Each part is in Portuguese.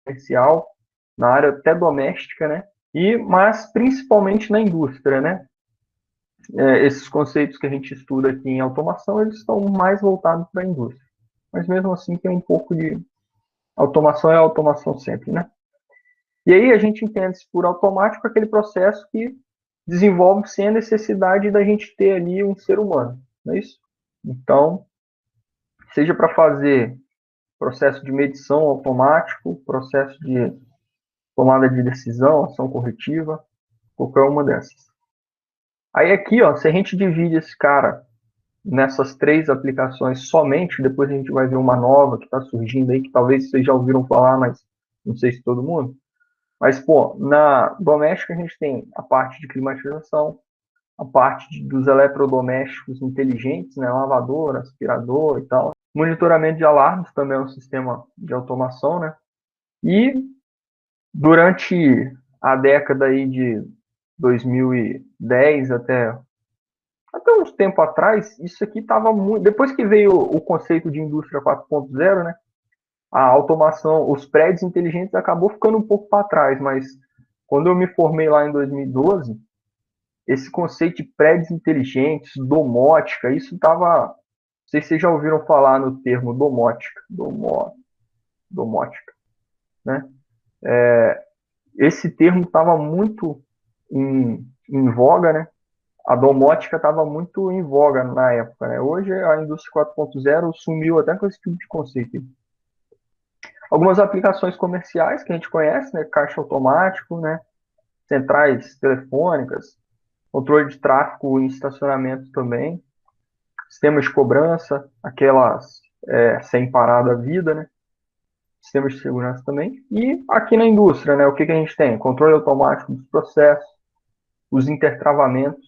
comercial, na área até doméstica, né? Mas principalmente na indústria, né? Esses conceitos que a gente estuda aqui em automação, eles estão mais voltados para a indústria. Mas mesmo assim tem um pouco de automação, é automação sempre, né? E aí a gente entende por automático aquele processo que desenvolve sem a necessidade da gente ter ali um ser humano, não é isso? Então, seja para fazer processo de medição automático, processo de tomada de decisão, ação corretiva, qualquer uma dessas. Aí aqui, ó, se a gente divide esse cara nessas três aplicações somente, depois a gente vai ver uma nova que está surgindo aí, que talvez vocês já ouviram falar, mas não sei se todo mundo. Mas, pô, na doméstica a gente tem a parte de climatização, a parte dos eletrodomésticos inteligentes, né, lavador, aspirador e tal. Monitoramento de alarmes também é um sistema de automação, né? E durante a década aí de 2010 até uns tempo atrás, isso aqui estava muito. Depois que veio o conceito de indústria 4.0, né? A automação, os prédios inteligentes acabou ficando um pouco para trás, mas quando eu me formei lá em 2012, esse conceito de prédios inteligentes, domótica, isso estava. Não sei se vocês já ouviram falar no termo domótica, domótica, né? Esse termo estava muito em voga, né? A domótica estava muito em voga na época, né? Hoje a indústria 4.0 sumiu até com esse tipo de conceito. Algumas aplicações comerciais que a gente conhece, né? Caixa automático, né? Centrais telefônicas, controle de tráfego em estacionamento também, sistemas de cobrança, aquelas sem parar da vida, né? Sistemas de segurança também. E aqui na indústria, né? O que a gente tem? Controle automático dos processos, os intertravamentos,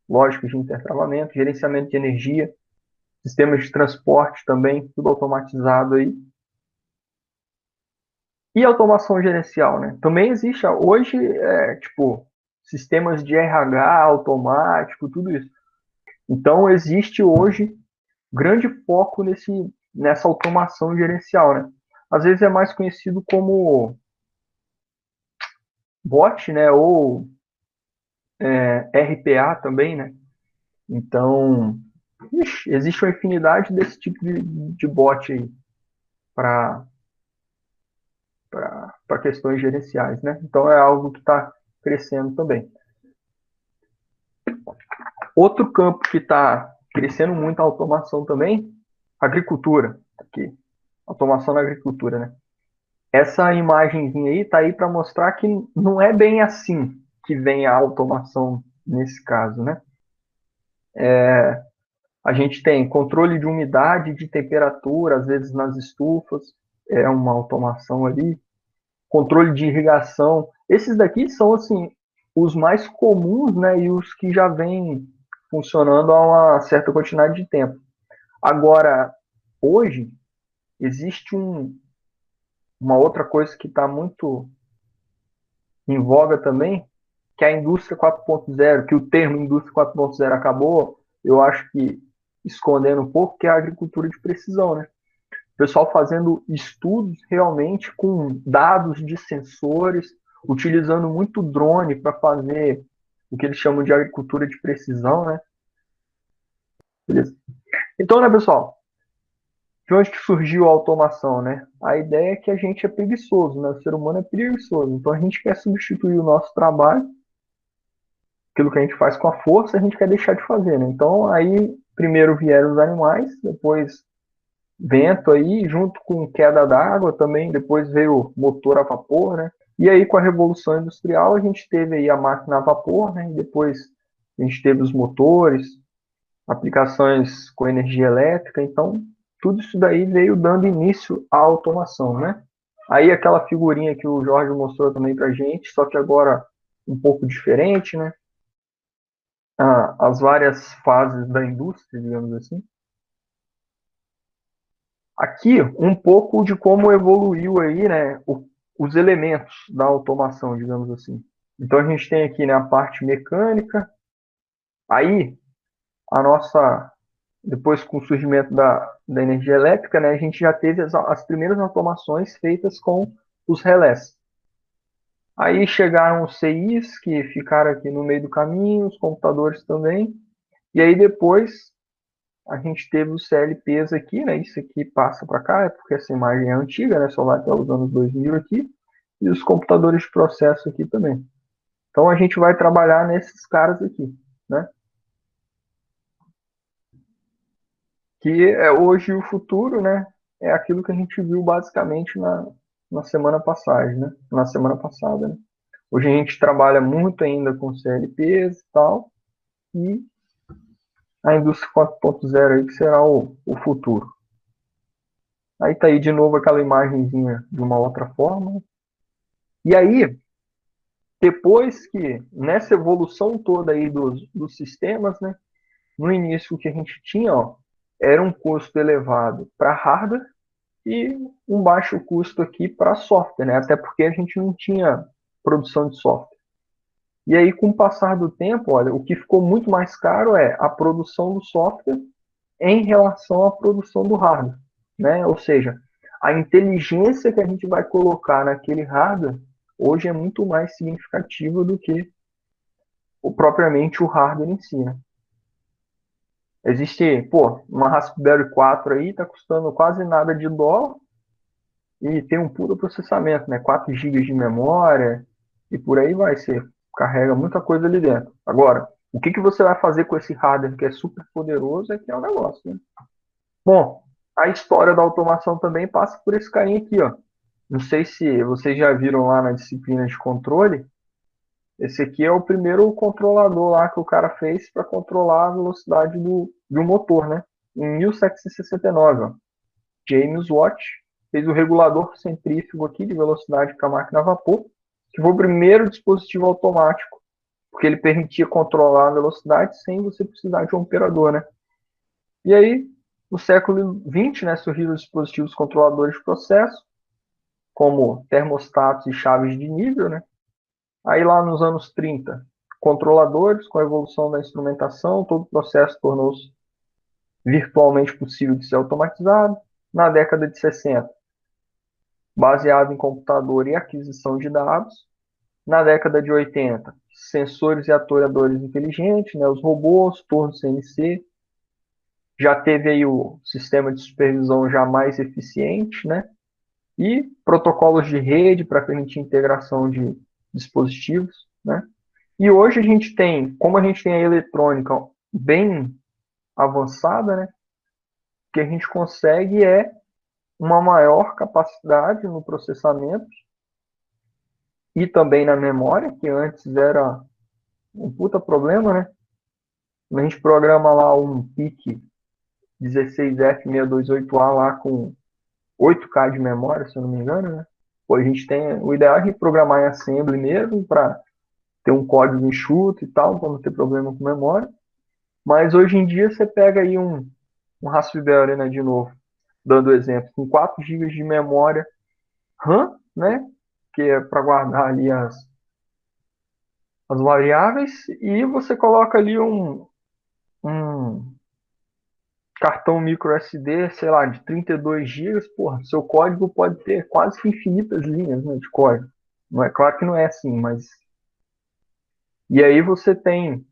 lógicas de intertravamento, gerenciamento de energia, sistemas de transporte também, tudo automatizado aí. E automação gerencial, né? Também existe hoje, tipo, sistemas de RH automático, tudo isso. Então, existe hoje grande foco nessa automação gerencial, né? Às vezes é mais conhecido como bot, né? Ou RPA também, né? Então, existe uma infinidade desse tipo de bot aí para questões gerenciais, né? Então é algo que está crescendo também. Outro campo que está crescendo muito a automação também, agricultura. Aqui, automação na agricultura, né? Essa imagenzinha aí está aí para mostrar que não é bem assim que vem a automação nesse caso, né? A gente tem controle de umidade, de temperatura, às vezes nas estufas, é uma automação ali. Controle de irrigação. Esses daqui são, assim, os mais comuns, né, e os que já vêm funcionando há uma certa quantidade de tempo. Agora, hoje, existe uma outra coisa que está muito em voga também, que é a indústria 4.0, que o termo indústria 4.0 acabou, eu acho que escondendo um pouco, que é a agricultura de precisão, né? O pessoal fazendo estudos realmente com dados de sensores, utilizando muito drone para fazer o que eles chamam de agricultura de precisão, né? Beleza. Então, né, pessoal, de onde que surgiu a automação, né? A ideia é que a gente é preguiçoso, né? O ser humano é preguiçoso. Então, a gente quer substituir o nosso trabalho, aquilo que a gente faz com a força, a gente quer deixar de fazer, né? Então, aí, primeiro vieram os animais, depois vento aí, junto com queda d'água também, depois veio motor a vapor, né? E aí com a Revolução Industrial a gente teve aí a máquina a vapor, né? E depois a gente teve os motores, aplicações com energia elétrica, então tudo isso daí veio dando início à automação, né? Aí aquela figurinha que o Jorge mostrou também pra gente, só que agora um pouco diferente, né? As várias fases da indústria, digamos assim. Aqui, um pouco de como evoluiu aí, né, os elementos da automação, digamos assim. Então, a gente tem aqui, né, a parte mecânica, aí, a nossa, depois com o surgimento da energia elétrica, né, a gente já teve as primeiras automações feitas com os relés. Aí chegaram os CIs, que ficaram aqui no meio do caminho, os computadores também. E aí depois a gente teve os CLPs aqui, né? Isso aqui passa para cá, é porque essa imagem é antiga, né? Só vai até os anos 2000 aqui. E os computadores de processo aqui também. Então a gente vai trabalhar nesses caras aqui, né? Que é hoje o futuro, né? É aquilo que a gente viu basicamente na semana passada, né? Na semana passada, né? Hoje a gente trabalha muito ainda com CLPs e tal, e a indústria 4.0 aí que será o futuro. Aí tá aí de novo aquela imagenzinha de uma outra forma. E aí, depois que, nessa evolução toda aí dos sistemas, né? No início o que a gente tinha, ó, era um custo elevado para hardware e um baixo custo aqui para software, né? Até porque a gente não tinha produção de software. E aí, com o passar do tempo, olha, o que ficou muito mais caro é a produção do software em relação à produção do hardware, né? Ou seja, a inteligência que a gente vai colocar naquele hardware hoje é muito mais significativa do que propriamente o hardware em si, né? Existe, pô, uma Raspberry 4 aí, tá custando quase nada de dólar e tem um puro processamento, né? 4 gigas de memória e por aí vai. Você carrega muita coisa ali dentro. Agora, o que que você vai fazer com esse hardware que é super poderoso é que é o negócio, né? Bom, a história da automação também passa por esse carinha aqui, ó. Não sei se vocês já viram lá na disciplina de controle. Esse aqui é o primeiro controlador lá que o cara fez para controlar a velocidade do motor, né? Em 1769, ó. James Watt fez o regulador centrífugo aqui de velocidade para a máquina a vapor, que foi o primeiro dispositivo automático, porque ele permitia controlar a velocidade sem você precisar de um operador, né? E aí, no século XX, né, surgiram os dispositivos controladores de processo, como termostatos e chaves de nível, né? Aí lá nos anos 30, controladores, com a evolução da instrumentação, todo o processo tornou-se virtualmente possível de ser automatizado. Na década de 60, baseado em computador e aquisição de dados. Na década de 80, sensores e atuadores inteligentes, né, os robôs, torno CNC. Já teve aí o sistema de supervisão já mais eficiente, né? E protocolos de rede para permitir integração de dispositivos, né? E hoje a gente tem, como a gente tem a eletrônica bem avançada, né? O que a gente consegue é uma maior capacidade no processamento e também na memória, que antes era um puta problema, né? A gente programa lá um PIC 16F628A lá com 8K de memória, se eu não me engano, né? Pô, a gente tem, o ideal é a gente programar em assembly mesmo para ter um código enxuto e tal, para não ter problema com memória. Mas hoje em dia você pega aí um Raspberry, né, de novo, dando exemplo, com 4 GB de memória RAM, né, que é para guardar ali as variáveis, e você coloca ali um cartão micro SD, sei lá, de 32 GB, porra, seu código pode ter quase que infinitas linhas, né, de código. Não é claro que não é assim, mas e aí você tem,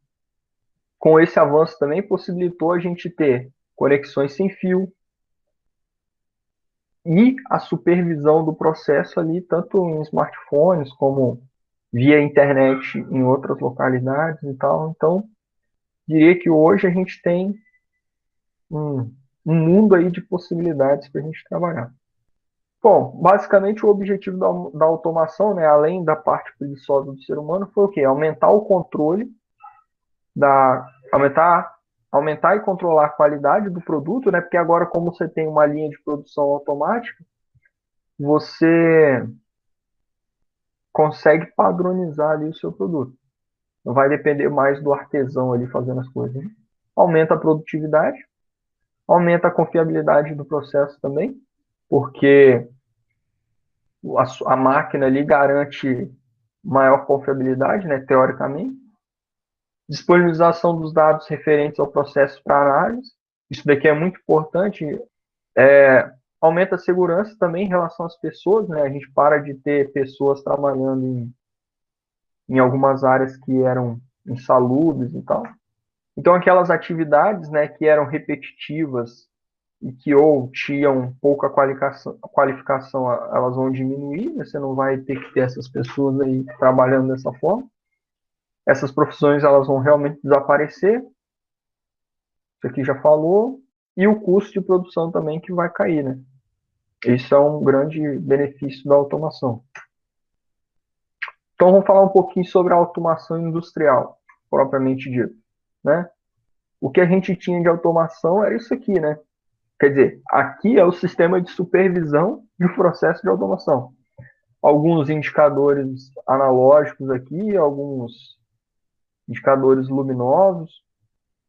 com esse avanço também possibilitou a gente ter conexões sem fio e a supervisão do processo ali, tanto em smartphones como via internet em outras localidades e tal. Então, diria que hoje a gente tem um mundo aí de possibilidades para a gente trabalhar. Bom, basicamente o objetivo da automação, né, além da parte preguiçosa do ser humano, foi o quê? Aumentar o controle aumentar e controlar a qualidade do produto, né? Porque agora, como você tem uma linha de produção automática, você consegue padronizar ali o seu produto. Não vai depender mais do artesão ali fazendo as coisas, né? Aumenta a produtividade, aumenta a confiabilidade do processo também, porque a máquina ali garante maior confiabilidade, né, teoricamente. Disponibilização dos dados referentes ao processo para análise. Isso daqui é muito importante. aumenta a segurança também em relação às pessoas, né? A gente para de ter pessoas trabalhando em algumas áreas que eram insalubres e tal. Então, aquelas atividades, né, que eram repetitivas e que ou tinham pouca qualificação, elas vão diminuir, né? Você não vai ter que ter essas pessoas aí trabalhando dessa forma. Essas profissões, elas vão realmente desaparecer. Isso aqui já falou. E o custo de produção também que vai cair, né? Isso é um grande benefício da automação. Então, vamos falar um pouquinho sobre a automação industrial, propriamente dito, né? O que a gente tinha de automação era isso aqui, né? Quer dizer, aqui é o sistema de supervisão do processo de automação. Alguns indicadores analógicos aqui, alguns indicadores luminosos,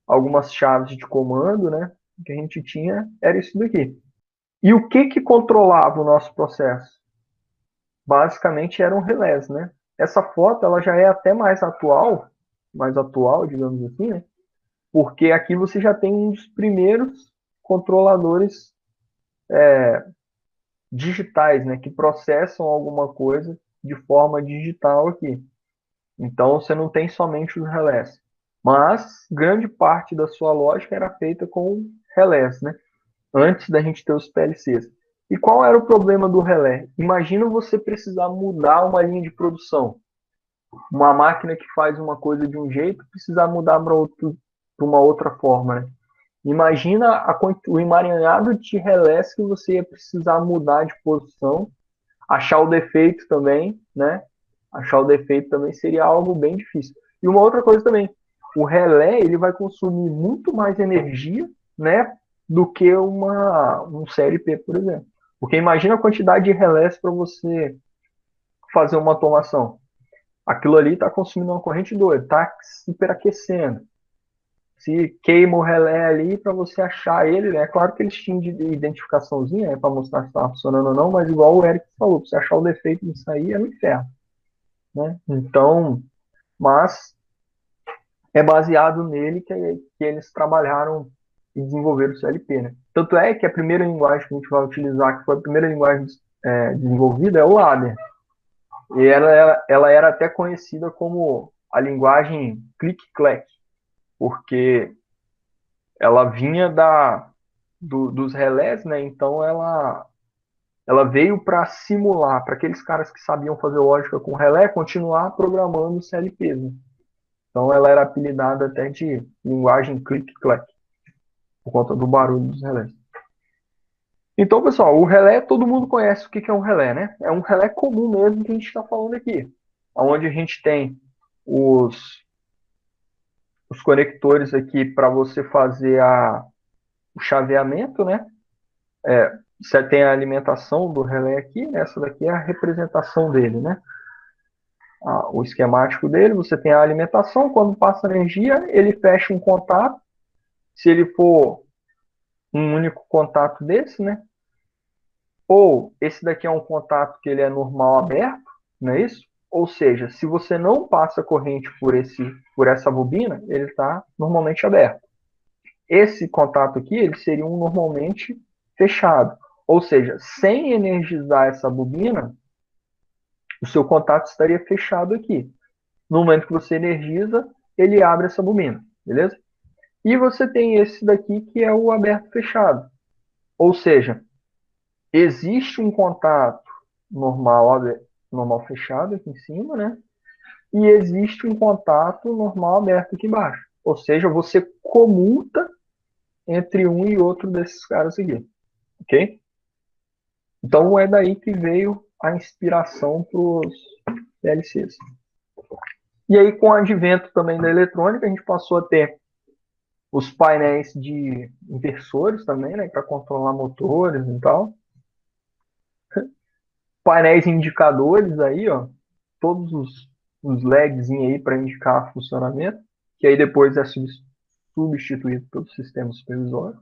algumas chaves de comando, né? O que a gente tinha era isso daqui. E o que controlava o nosso processo? Basicamente eram relés, né? Essa foto ela já é até mais atual, digamos assim, né? Porque aqui você já tem um dos primeiros controladores digitais, né? Que processam alguma coisa de forma digital aqui. Então você não tem somente os relés, mas grande parte da sua lógica era feita com relés, né? Antes da gente ter os PLCs. E qual era o problema do relé? Imagina você precisar mudar uma linha de produção. Uma máquina que faz uma coisa de um jeito, precisar mudar para uma outra forma, né? Imagina o emaranhado de relés que você ia precisar mudar de posição, achar o defeito também, né? Achar o defeito também seria algo bem difícil. E uma outra coisa também, o relé ele vai consumir muito mais energia, né, do que um CLP, por exemplo. Porque imagina a quantidade de relés para você fazer uma automação. Aquilo ali está consumindo uma corrente doida, está superaquecendo. Se queima o relé ali para você achar ele, né? Claro que eles tinham de identificaçãozinha, né, para mostrar se estava funcionando ou não, mas igual o Eric falou, para você achar o defeito nisso aí é no inferno, né? Então, mas é baseado nele que eles trabalharam e desenvolveram o CLP, né? Tanto é que a primeira linguagem que a gente vai utilizar, que foi a primeira linguagem desenvolvida, é o Ladder. E ela era até conhecida como a linguagem click-clack, porque ela vinha dos relés, né? Então ela veio para simular, para aqueles caras que sabiam fazer lógica com relé, continuar programando CLPs, né? Então ela era apelidada até de linguagem click-clack, por conta do barulho dos relés. Então, pessoal, o relé, todo mundo conhece o que é um relé, né? É um relé comum mesmo que a gente está falando aqui, onde a gente tem os conectores aqui para você fazer o chaveamento, né? Você tem a alimentação do relé aqui, né? Essa daqui é a representação dele, né? O esquemático dele, você tem a alimentação, quando passa energia, ele fecha um contato, se ele for um único contato desse, né? Ou esse daqui é um contato que ele é normal aberto, não é isso? Ou seja, se você não passa corrente por essa bobina, ele está normalmente aberto. Esse contato aqui, ele seria um normalmente fechado. Ou seja, sem energizar essa bobina, o seu contato estaria fechado aqui. No momento que você energiza, ele abre essa bobina, beleza? E você tem esse daqui que é o aberto fechado. Ou seja, existe um contato normal fechado aqui em cima, né? E existe um contato normal aberto aqui embaixo. Ou seja, você comuta entre um e outro desses caras aqui, ok? Então é daí que veio a inspiração para os PLCs. E aí, com o advento também da eletrônica, a gente passou a ter os painéis de inversores também, né, para controlar motores e tal. Painéis indicadores aí, ó, todos os LEDs aí para indicar funcionamento, que aí depois é substituído pelo sistema supervisório.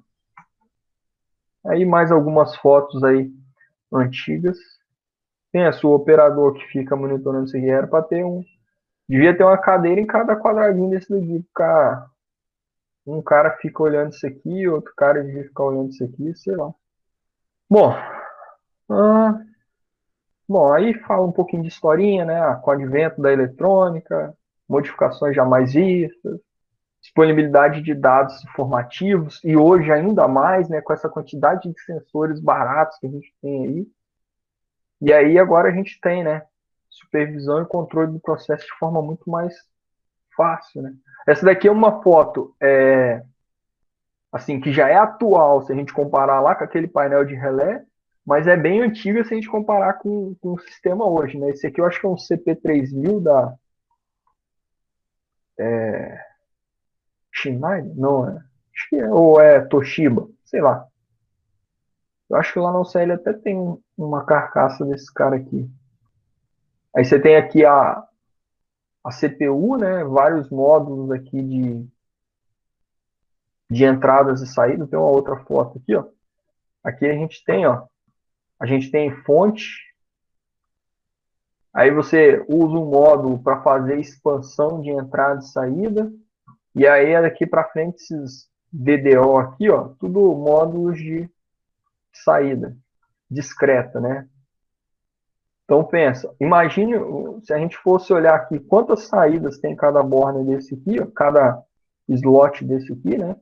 Aí mais algumas fotos aí antigas. Tem a sua operador que fica monitorando isso aqui, era para ter devia ter uma cadeira em cada quadradinho desse daqui, um cara fica olhando isso aqui, outro cara devia ficar olhando isso aqui, sei lá. Bom, ah, bom, aí fala um pouquinho de historinha, né? Com o advento da eletrônica, modificações jamais vistas, disponibilidade de dados informativos, e hoje ainda mais, né, com essa quantidade de sensores baratos que a gente tem aí. E aí agora a gente tem, né, supervisão e controle do processo de forma muito mais fácil, né? Essa daqui é uma foto, assim, que já é atual, se a gente comparar lá com aquele painel de relé, mas é bem antiga se a gente comparar com o sistema hoje, né? Esse aqui eu acho que é um CP3000 da Schneider, não é? Acho que é, ou é Toshiba, sei lá. Eu acho que lá no CL até tem uma carcaça desse cara aqui. Aí você tem aqui a CPU, né? Vários módulos aqui de entradas e saídas. Tem uma outra foto aqui, ó. Aqui a gente tem, ó. A gente tem fonte. Aí você usa um módulo para fazer expansão de entrada e saída. E aí daqui para frente esses DDO aqui, ó, tudo módulos de saída discreta, né? Então pensa, imagine se a gente fosse olhar aqui quantas saídas tem cada borne desse aqui, ó, cada slot desse aqui, né?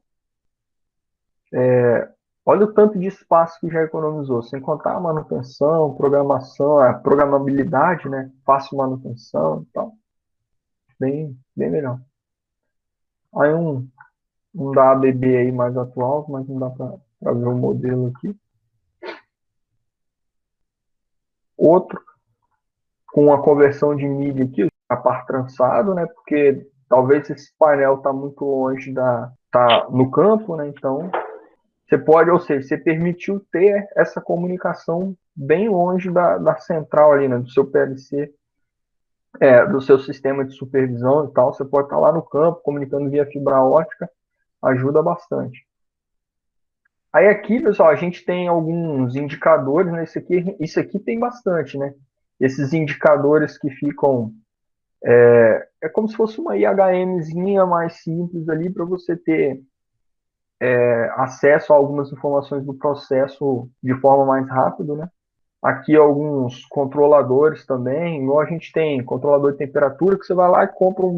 Olha o tanto de espaço que já economizou, sem contar a manutenção, programação, a programabilidade, né? Fácil manutenção e tal. Bem, bem legal. Aí um da ABB aí mais atual, mas não dá para ver o modelo aqui. Outro com a conversão de mídia aqui, a par trançado, né? Porque talvez esse painel está muito longe tá no campo, né? Então você pode, ou seja, você permitiu ter essa comunicação bem longe da central ali, né? Do seu PLC, do seu sistema de supervisão e tal. Você pode estar lá no campo comunicando via fibra ótica, ajuda bastante. Aí aqui, pessoal, a gente tem alguns indicadores, né? Isso aqui tem bastante, né? Esses indicadores que ficam é como se fosse uma IHMzinha mais simples ali para você ter acesso a algumas informações do processo de forma mais rápida, né? Aqui alguns controladores também, igual a gente tem controlador de temperatura, que você vai lá e compra um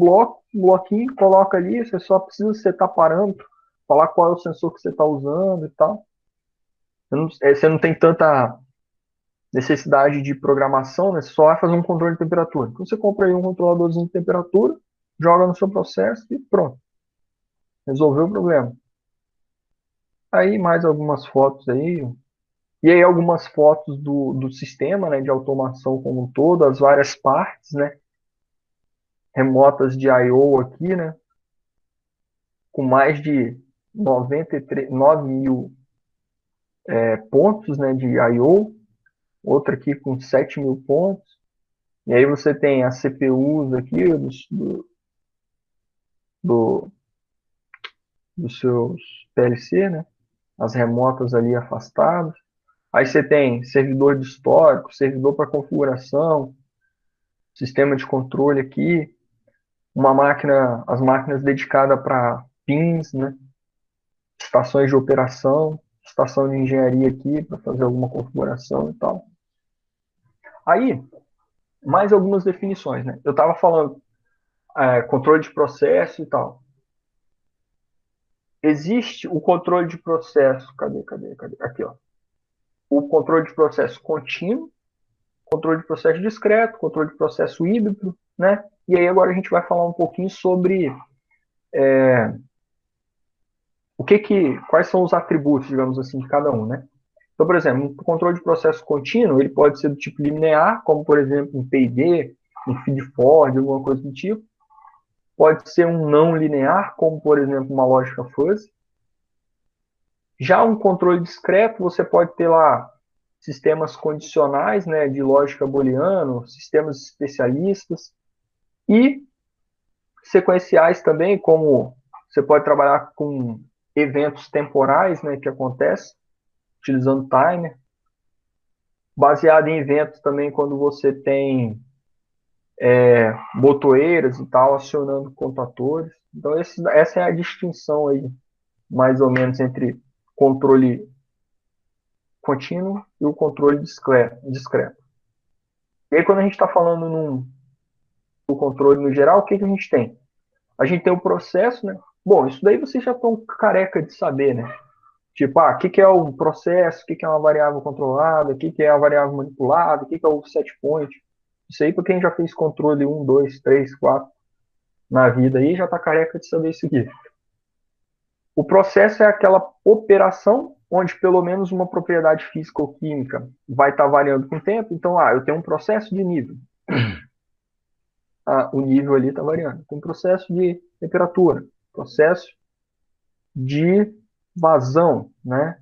bloquinho, coloca ali, você só precisa setar parâmetro, falar qual é o sensor que você está usando e tal. Você não tem tanta necessidade de programação, né? Você só vai fazer um controle de temperatura. Então você compra aí um controladorzinho de temperatura, joga no seu processo e pronto. Resolveu o problema. Aí mais algumas fotos aí. E aí algumas fotos do sistema, né, de automação como um todo, as várias partes, né, remotas de I/O aqui, né, com mais de 93, 9 mil pontos, né, de I/O, outra aqui com 7 mil pontos. E aí você tem as CPUs aqui do, dos seus PLC, né, as remotas ali afastadas. Aí você tem servidor de histórico, servidor para configuração, sistema de controle aqui, uma máquina, as máquinas dedicadas para pins, né? Estações de operação, estação de engenharia aqui para fazer alguma configuração e tal. Aí, mais algumas definições, né? Eu estava falando controle de processo e tal. Existe o controle de processo, cadê? Aqui, ó. O controle de processo contínuo, controle de processo discreto, controle de processo híbrido, né? E aí agora a gente vai falar um pouquinho sobre quais são os atributos, digamos assim, de cada um, né? Então, por exemplo, o controle de processo contínuo, ele pode ser do tipo linear, como por exemplo um PID, um feed-forward, alguma coisa do tipo. Pode ser um não linear, como por exemplo uma lógica fuzzy. Já um controle discreto, você pode ter lá sistemas condicionais, né, de lógica booleana, sistemas especialistas e sequenciais também, como você pode trabalhar com eventos temporais, né, que acontecem utilizando timer, baseado em eventos também quando você tem botoeiras e tal acionando contatores. Então essa é a distinção aí, mais ou menos, entre controle contínuo e o controle discreto. E aí, quando a gente está falando do controle no geral, o que a gente tem? A gente tem o processo, né? Bom, isso daí vocês já estão careca de saber, né? Tipo, o que é o processo, o que é uma variável controlada, o que é a variável manipulada, o que é o set point. Isso aí, para quem já fez controle 1, 2, 3, 4 na vida aí, já está careca de saber isso aqui. O processo é aquela operação onde pelo menos uma propriedade física ou química vai estar variando com o tempo. Então, eu tenho um processo de nível. O nível ali está variando. Tem processo de temperatura, processo de vazão, né?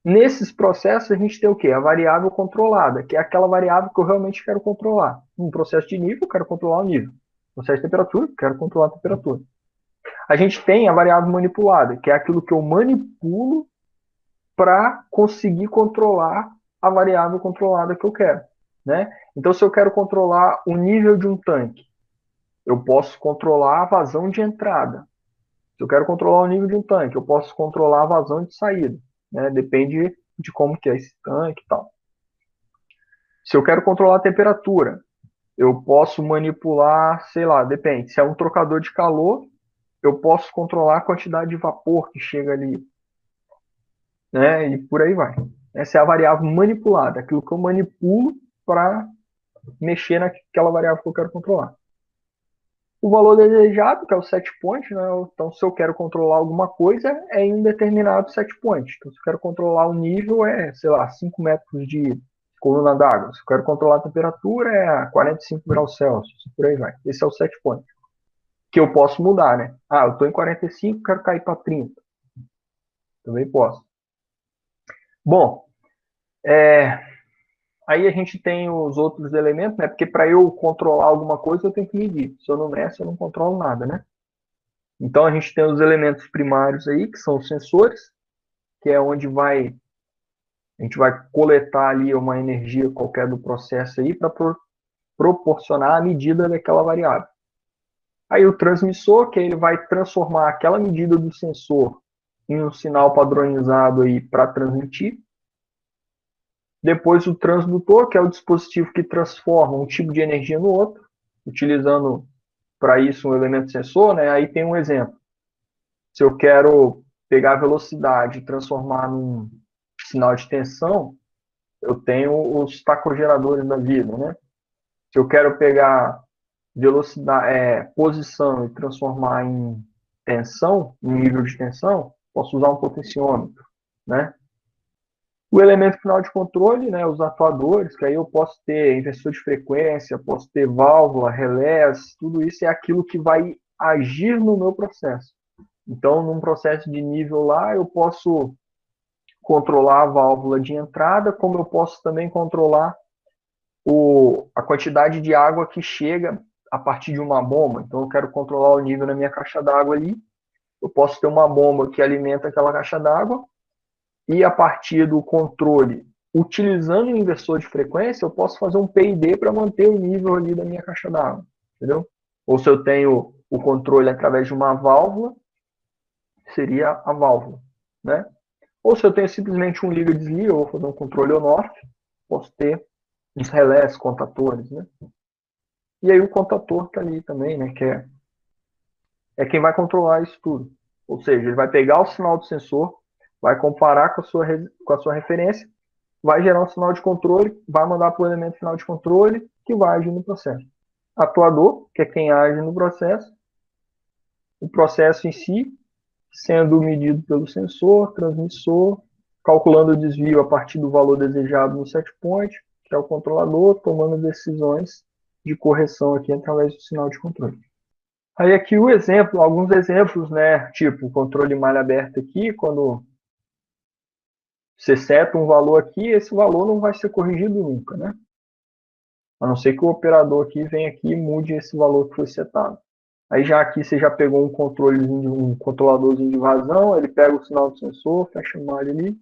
Nesses processos a gente tem o quê? A variável controlada, que é aquela variável que eu realmente quero controlar. No processo de nível, eu quero controlar o nível. No processo de temperatura, eu quero controlar a temperatura. A gente tem a variável manipulada, que é aquilo que eu manipulo para conseguir controlar a variável controlada que eu quero, né? Então, se eu quero controlar o nível de um tanque, eu posso controlar a vazão de entrada. Se eu quero controlar o nível de um tanque, eu posso controlar a vazão de saída, né? Depende de como que é esse tanque e tal. Se eu quero controlar a temperatura, eu posso manipular, sei lá, depende. Se é um trocador de calor, eu posso controlar a quantidade de vapor que chega ali, né? E por aí vai. Essa é a variável manipulada, aquilo que eu manipulo para mexer naquela variável que eu quero controlar. O valor desejado, que é o set point, né? Então, se eu quero controlar alguma coisa, é em um determinado set point. Então, se eu quero controlar o nível, sei lá, 5 metros de coluna d'água. Se eu quero controlar a temperatura, é 45 graus Celsius, por aí vai. Esse é o set point. Que eu posso mudar, né? Eu estou em 45, quero cair para 30. Também posso. Bom, aí a gente tem os outros elementos, né? Porque para eu controlar alguma coisa, eu tenho que medir. Se eu não meço, eu não controlo nada, né? Então a gente tem os elementos primários aí, que são os sensores, que é onde a gente vai coletar ali uma energia qualquer do processo aí para proporcionar a medida daquela variável. Aí o transmissor, que ele vai transformar aquela medida do sensor em um sinal padronizado aí para transmitir. Depois o transdutor, que é o dispositivo que transforma um tipo de energia no outro, utilizando para isso um elemento sensor, né? Aí tem um exemplo. Se eu quero pegar a velocidade e transformar num sinal de tensão, eu tenho os tacogeradores da vida, né? Se eu quero pegar velocidade, posição e transformar em tensão, em nível de tensão, posso usar um potenciômetro, né? O elemento final de controle, né, os atuadores, que aí eu posso ter inversor de frequência, posso ter válvula, relés, tudo isso é aquilo que vai agir no meu processo. Então, num processo de nível lá, eu posso controlar a válvula de entrada, como eu posso também controlar a quantidade de água que chega a partir de uma bomba. Então, eu quero controlar o nível na minha caixa d'água ali. Eu posso ter uma bomba que alimenta aquela caixa d'água e a partir do controle, utilizando o inversor de frequência, eu posso fazer um PID para manter o nível ali da minha caixa d'água, entendeu? Ou se eu tenho o controle através de uma válvula, seria a válvula, né? Ou se eu tenho simplesmente um liga e desliga, eu vou fazer um controle on-off, posso ter os relés, contatores, né? E aí o contator está ali também, né? Que é quem vai controlar isso tudo. Ou seja, ele vai pegar o sinal do sensor, vai comparar com a sua referência, vai gerar um sinal de controle, vai mandar para o elemento final de controle, que vai agir no processo. Atuador, que é quem age no processo, o processo em si, sendo medido pelo sensor, transmissor, calculando o desvio a partir do valor desejado no set point, que é o controlador, tomando decisões de correção aqui através do sinal de controle. Aí aqui o exemplo, alguns exemplos, né? Tipo, o controle malha aberta aqui, quando você seta um valor aqui, esse valor não vai ser corrigido nunca, né? A não ser que o operador aqui venha aqui e mude esse valor que foi setado. Aí já aqui você já pegou um controladorzinho de vazão, ele pega o sinal do sensor, fecha a malha ali.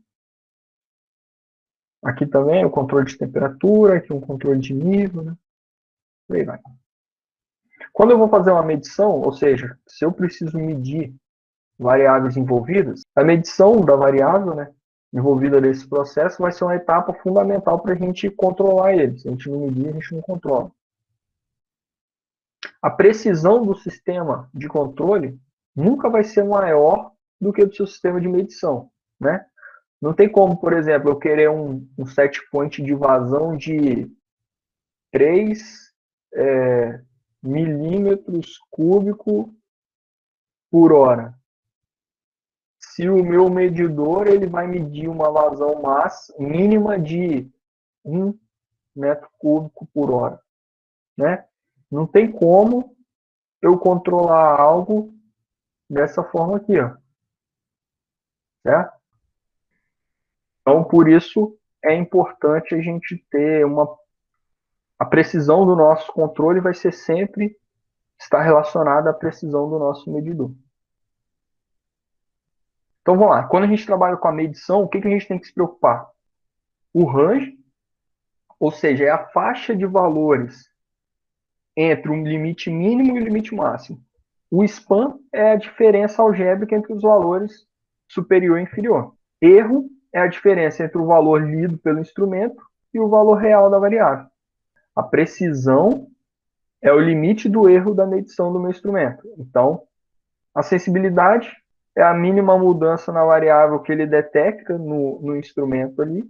Aqui também o controle de temperatura, aqui um controle de nível, né? Por aí vai. Quando eu vou fazer uma medição, ou seja, se eu preciso medir variáveis envolvidas, a medição da variável, né, envolvida nesse processo vai ser uma etapa fundamental para a gente controlar ele. Se a gente não medir, a gente não controla. A precisão do sistema de controle nunca vai ser maior do que do seu sistema de medição, né? Não tem como, por exemplo, eu querer um set point de vazão de 3 milímetros cúbicos por hora. Se o meu medidor ele vai medir uma vazão mínima de 1 metro cúbico por hora, né? Não tem como eu controlar algo dessa forma aqui, ó, certo? Então, por isso é importante a gente ter a precisão do nosso controle vai ser sempre estar relacionada à precisão do nosso medidor. Então, vamos lá. Quando a gente trabalha com a medição, o que a gente tem que se preocupar? O range, ou seja, é a faixa de valores entre um limite mínimo e o limite máximo. O span é a diferença algébrica entre os valores superior e inferior. Erro é a diferença entre o valor lido pelo instrumento e o valor real da variável. A precisão é o limite do erro da medição do meu instrumento. Então, a sensibilidade é a mínima mudança na variável que ele detecta no instrumento ali.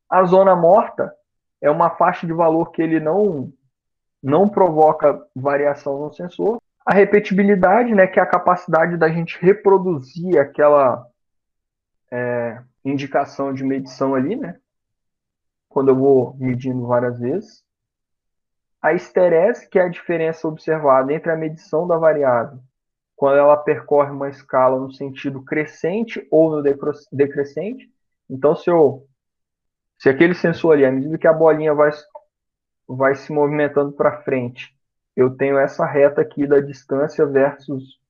A zona morta é uma faixa de valor que ele não provoca variação no sensor. A repetibilidade, né, que é a capacidade da gente reproduzir aquela indicação de medição ali, né, quando eu vou medindo várias vezes. A esterese, que é a diferença observada entre a medição da variável quando ela percorre uma escala no sentido crescente ou no decrescente. Então, se aquele sensor ali, à medida que a bolinha vai se movimentando para frente, eu tenho essa reta aqui da distância versus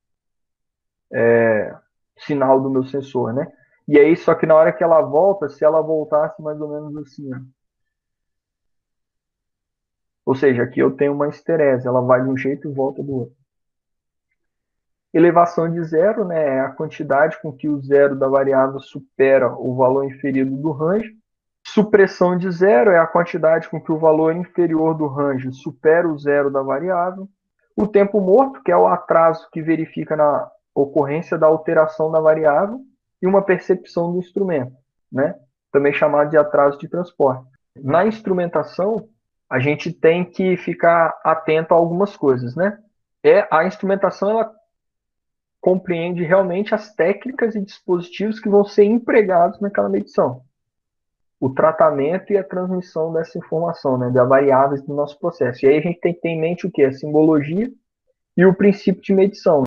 sinal do meu sensor, né? E aí, só que na hora que ela volta, se ela voltasse mais ou menos assim, ó. Ou seja, aqui eu tenho uma esterese, ela vai de um jeito e volta do outro. Elevação de zero, né, é a quantidade com que o zero da variável supera o valor inferido do range. Supressão de zero é a quantidade com que o valor inferior do range supera o zero da variável. O tempo morto, que é o atraso que verifica na ocorrência da alteração da variável. E uma percepção do instrumento, né, também chamado de atraso de transporte. Na instrumentação, a gente tem que ficar atento a algumas coisas, né? A instrumentação ela compreende realmente as técnicas e dispositivos que vão ser empregados naquela medição. O tratamento e a transmissão dessa informação, né, das variáveis do nosso processo. E aí a gente tem que ter em mente o que? A simbologia e o princípio de medição.